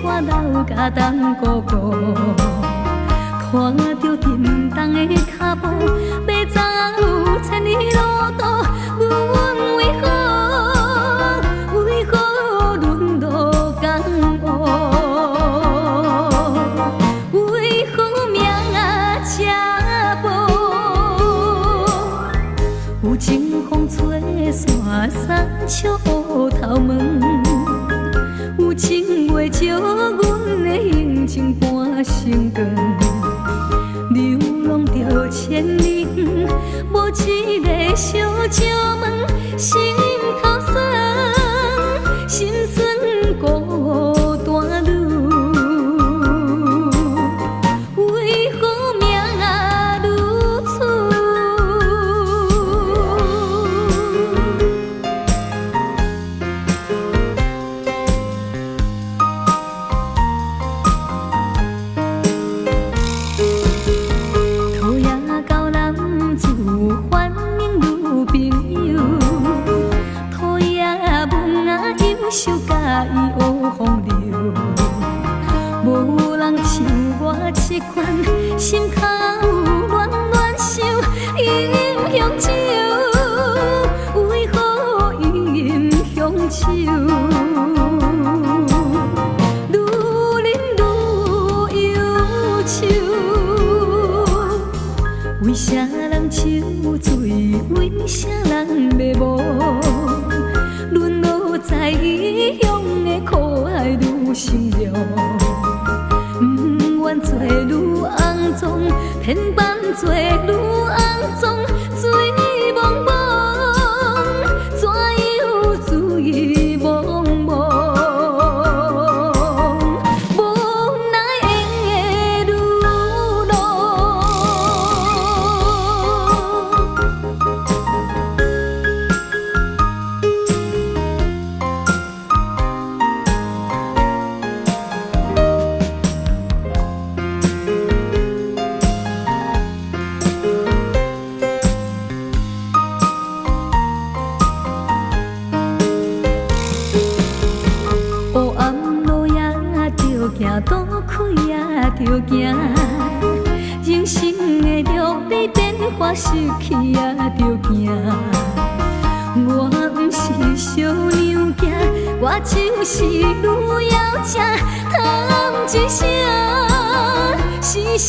我老家东姑姑，看着沉重的脚步，要走千里路途，阮为何沦落江湖？为何命这薄？有情风吹散山笑乌头毛。有情袂照阮的行程半生光，流浪着千里远，无一个小石门，心头酸，心酸孤单女。为何命如此？手甲伊乌风流，无人像我这款，心头乱乱想，英雄酒，为何英雄酒？愈饮愈忧愁，为啥人酒醉，为啥人迷无？沦落在异乡的苦海愈深了，不愿做愈肮脏，偏扮做愈肮脏，水茫茫，怎样水茫茫？无奈的女郎。多开也着行，人生的路比变化，失去也着行。我不是小娘子，我就是女妖精，叹一声，牺牲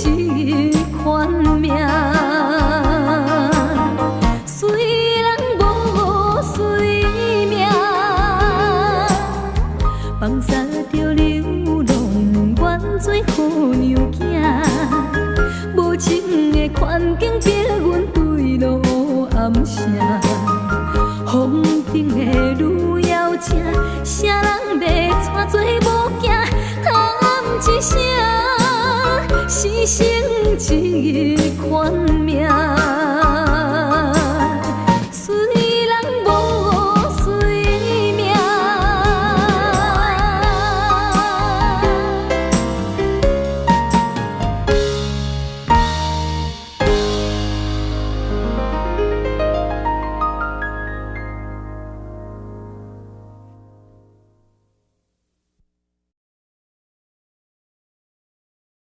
一款命。虽然无随命，放撒着流浪，愿做好娘囝。无情的环境逼阮对路暗声，风顶的女妖精，啥人要带做某囝？叹一声，牺牲一款